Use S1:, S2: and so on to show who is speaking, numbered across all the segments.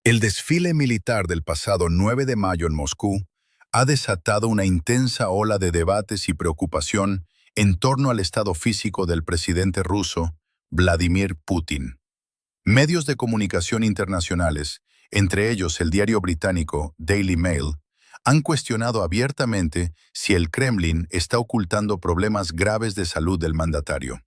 S1: El desfile militar del pasado 9 de mayo en Moscú ha desatado una intensa ola de debates y preocupación en torno al estado físico del presidente ruso, Vladimir Putin. Medios de comunicación internacionales, entre ellos el diario británico Daily Mail, han cuestionado abiertamente si el Kremlin está ocultando problemas graves de salud del mandatario.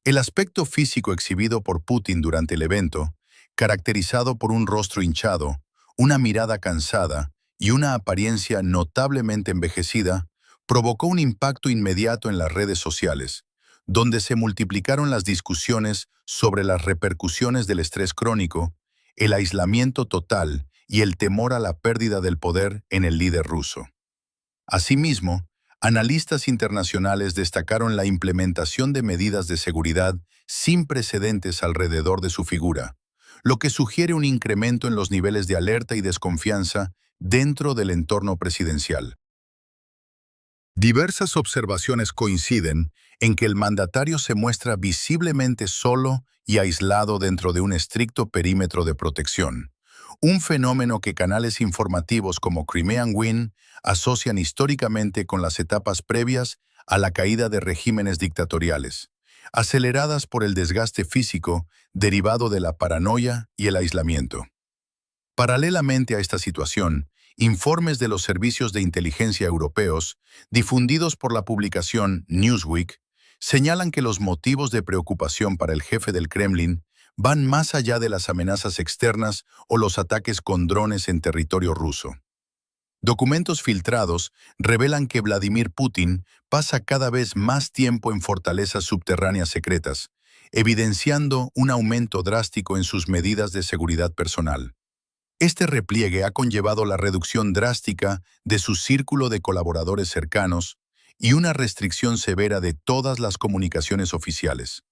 S1: El aspecto físico exhibido por Putin durante el evento, caracterizado por un rostro hinchado, una mirada cansada y una apariencia notablemente envejecida, provocó un impacto inmediato en las redes sociales, donde se multiplicaron las discusiones sobre las repercusiones del estrés crónico, el aislamiento total y el temor a la pérdida del poder en el líder ruso. Asimismo, analistas internacionales destacaron la implementación de medidas de seguridad sin precedentes alrededor de su figura, lo que sugiere un incremento en los niveles de alerta y desconfianza dentro del entorno presidencial. Diversas observaciones coinciden en que el mandatario se muestra visiblemente solo y aislado dentro de un estricto perímetro de protección, un fenómeno que canales informativos como Crimean Win asocian históricamente con las etapas previas a la caída de regímenes dictatoriales, aceleradas por el desgaste físico derivado de la paranoia y el aislamiento. Paralelamente a esta situación, informes de los servicios de inteligencia europeos, difundidos por la publicación Newsweek, señalan que los motivos de preocupación para el jefe del Kremlin van más allá de las amenazas externas o los ataques con drones en territorio ruso. Documentos filtrados revelan que Vladimir Putin pasa cada vez más tiempo en fortalezas subterráneas secretas, evidenciando un aumento drástico en sus medidas de seguridad personal. Este repliegue ha conllevado la reducción drástica de su círculo de colaboradores cercanos y una restricción severa de todas las comunicaciones oficiales.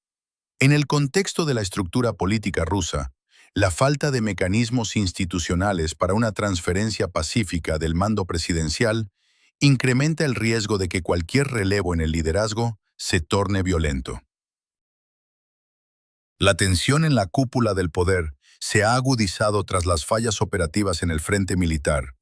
S1: En el contexto de la estructura política rusa, la falta de mecanismos institucionales para una transferencia pacífica del mando presidencial incrementa el riesgo de que cualquier relevo en el liderazgo se torne violento. La tensión en la cúpula del poder se ha agudizado tras las fallas operativas en el frente militar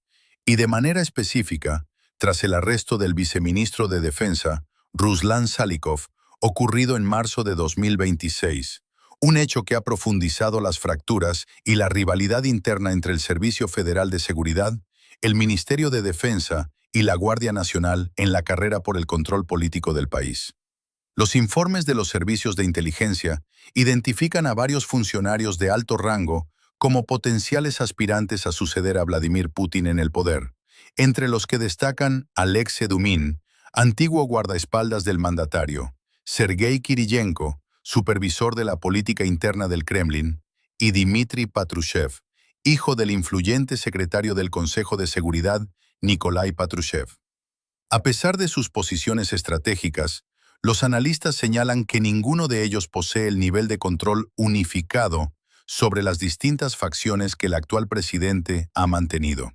S1: y, de manera específica, tras el arresto del viceministro de Defensa, Ruslan Salykov, ocurrido en marzo de 2026, un hecho que ha profundizado las fracturas y la rivalidad interna entre el Servicio Federal de Seguridad, el Ministerio de Defensa y la Guardia Nacional en la carrera por el control político del país. Los informes de los servicios de inteligencia identifican a varios funcionarios de alto rango como potenciales aspirantes a suceder a Vladimir Putin en el poder, entre los que destacan Alexei Dumin, antiguo guardaespaldas del mandatario, Sergei Kirillenko, supervisor de la política interna del Kremlin, y Dmitry Patrushev, hijo del influyente secretario del Consejo de Seguridad, Nikolai Patrushev. A pesar de sus posiciones estratégicas, los analistas señalan que ninguno de ellos posee el nivel de control unificado sobre las distintas facciones que el actual presidente ha mantenido.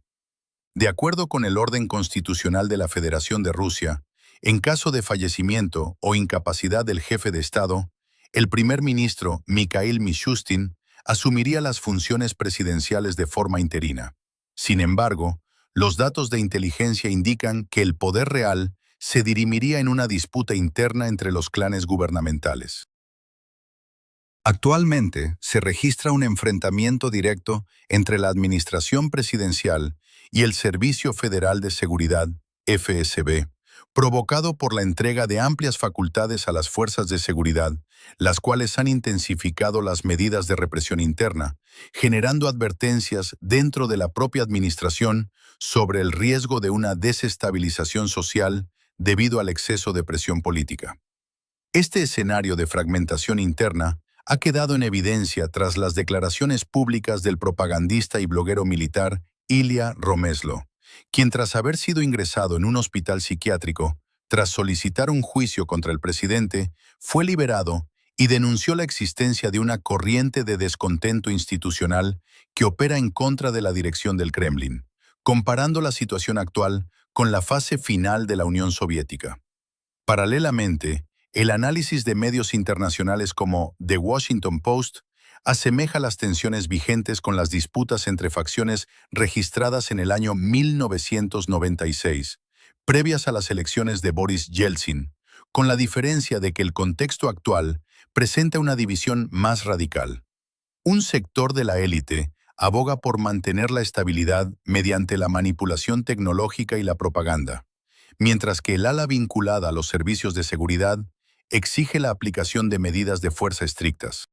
S1: De acuerdo con el orden constitucional de la Federación de Rusia, en caso de fallecimiento o incapacidad del jefe de Estado, el primer ministro Mikhail Mishustin asumiría las funciones presidenciales de forma interina. Sin embargo, los datos de inteligencia indican que el poder real se dirimiría en una disputa interna entre los clanes gubernamentales. Actualmente se registra un enfrentamiento directo entre la administración presidencial y el Servicio Federal de Seguridad, FSB, provocado por la entrega de amplias facultades a las fuerzas de seguridad, las cuales han intensificado las medidas de represión interna, generando advertencias dentro de la propia administración sobre el riesgo de una desestabilización social debido al exceso de presión política. Este escenario de fragmentación interna ha quedado en evidencia tras las declaraciones públicas del propagandista y bloguero militar Ilya Romeslo, quien tras haber sido ingresado en un hospital psiquiátrico, tras solicitar un juicio contra el presidente, fue liberado y denunció la existencia de una corriente de descontento institucional que opera en contra de la dirección del Kremlin, comparando la situación actual con la fase final de la Unión Soviética. Paralelamente, el análisis de medios internacionales como The Washington Post asemeja las tensiones vigentes con las disputas entre facciones registradas en el año 1996, previas a las elecciones de Boris Yeltsin, con la diferencia de que el contexto actual presenta una división más radical. Un sector de la élite aboga por mantener la estabilidad mediante la manipulación tecnológica y la propaganda, mientras que el ala vinculada a los servicios de seguridad exige la aplicación de medidas de fuerza estrictas.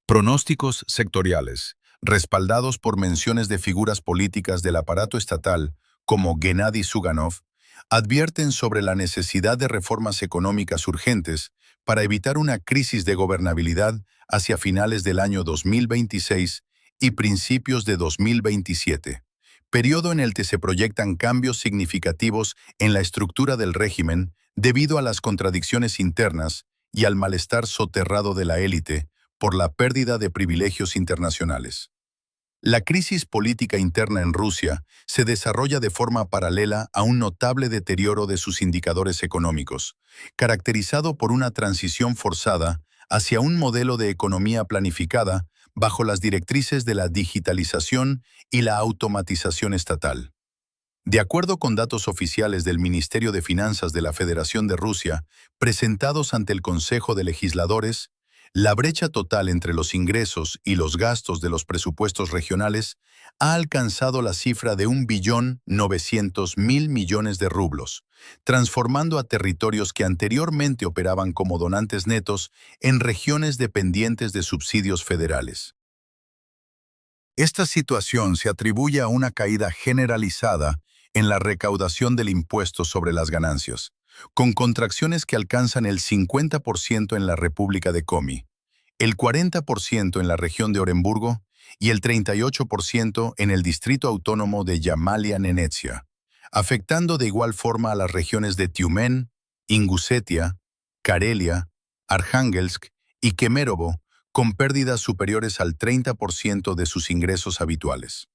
S1: Pronósticos sectoriales, respaldados por menciones de figuras políticas del aparato estatal, como Gennady Zyuganov, advierten sobre la necesidad de reformas económicas urgentes para evitar una crisis de gobernabilidad hacia finales del año 2026 y principios de 2027, periodo en el que se proyectan cambios significativos en la estructura del régimen debido a las contradicciones internas y al malestar soterrado de la élite por la pérdida de privilegios internacionales. La crisis política interna en Rusia se desarrolla de forma paralela a un notable deterioro de sus indicadores económicos, caracterizado por una transición forzada hacia un modelo de economía planificada bajo las directrices de la digitalización y la automatización estatal. De acuerdo con datos oficiales del Ministerio de Finanzas de la Federación de Rusia, presentados ante el Consejo de Legisladores, la brecha total entre los ingresos y los gastos de los presupuestos regionales ha alcanzado la cifra de 1.900.000 millones de rublos, transformando a territorios que anteriormente operaban como donantes netos en regiones dependientes de subsidios federales. Esta situación se atribuye a una caída generalizada en la recaudación del impuesto sobre las ganancias, con contracciones que alcanzan el 50% en la República de Komi, el 40% en la región de Oremburgo y el 38% en el distrito autónomo de Yamalia-Nenetsia, afectando de igual forma a las regiones de Tiumen, Ingusetia, Karelia, Arjángelsk y Kemerovo, con pérdidas superiores al 30% de sus ingresos habituales.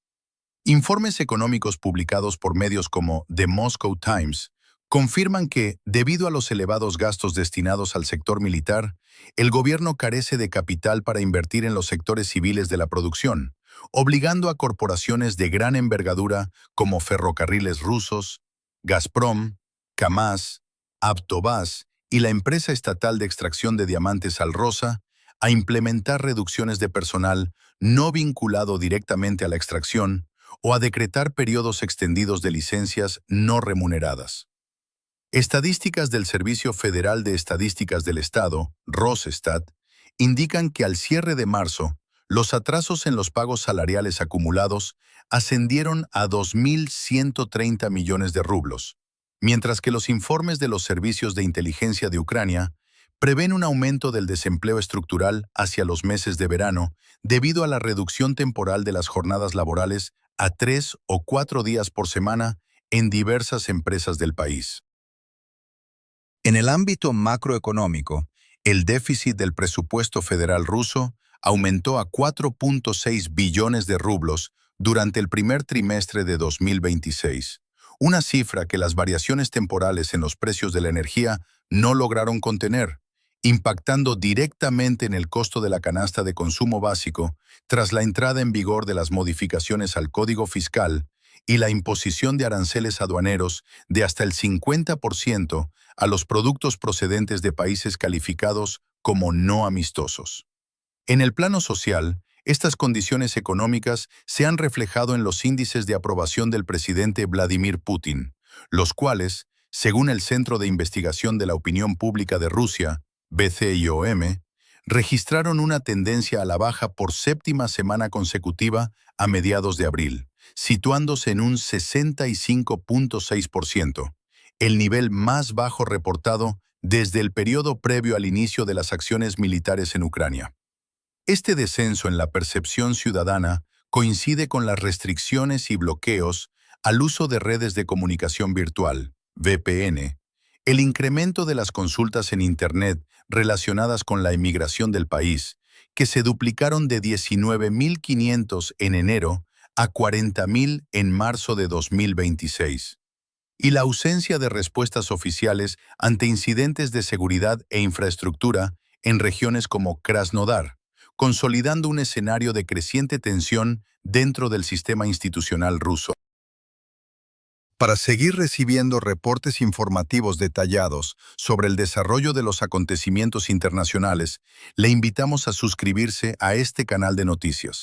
S1: Informes económicos publicados por medios como The Moscow Times confirman que, debido a los elevados gastos destinados al sector militar, el gobierno carece de capital para invertir en los sectores civiles de la producción, obligando a corporaciones de gran envergadura como Ferrocarriles Rusos, Gazprom, Kamaz, Avtovaz y la empresa estatal de extracción de diamantes Alrosa a implementar reducciones de personal no vinculado directamente a la extracción o a decretar periodos extendidos de licencias no remuneradas. Estadísticas del Servicio Federal de Estadísticas del Estado, Rosstat, indican que al cierre de marzo, los atrasos en los pagos salariales acumulados ascendieron a 2.130 millones de rublos, mientras que los informes de los servicios de inteligencia de Ucrania prevén un aumento del desempleo estructural hacia los meses de verano debido a la reducción temporal de las jornadas laborales a 3 o 4 días por semana en diversas empresas del país. En el ámbito macroeconómico, el déficit del presupuesto federal ruso aumentó a 4.6 billones de rublos durante el primer trimestre de 2026, una cifra que las variaciones temporales en los precios de la energía no lograron contener, impactando directamente en el costo de la canasta de consumo básico tras la entrada en vigor de las modificaciones al Código Fiscal y la imposición de aranceles aduaneros de hasta el 50% a los productos procedentes de países calificados como no amistosos. En el plano social, estas condiciones económicas se han reflejado en los índices de aprobación del presidente Vladimir Putin, los cuales, según el Centro de Investigación de la Opinión Pública de Rusia, BCIOM, registraron una tendencia a la baja por séptima semana consecutiva a mediados de abril, situándose en un 65.6%, el nivel más bajo reportado desde el periodo previo al inicio de las acciones militares en Ucrania. Este descenso en la percepción ciudadana coincide con las restricciones y bloqueos al uso de redes de comunicación virtual, VPN, el incremento de las consultas en Internet relacionadas con la emigración del país, que se duplicaron de 19.500 en enero a 40.000 en marzo de 2026, y la ausencia de respuestas oficiales ante incidentes de seguridad e infraestructura en regiones como Krasnodar, consolidando un escenario de creciente tensión dentro del sistema institucional ruso. Para seguir recibiendo reportes informativos detallados sobre el desarrollo de los acontecimientos internacionales, le invitamos a suscribirse a este canal de noticias.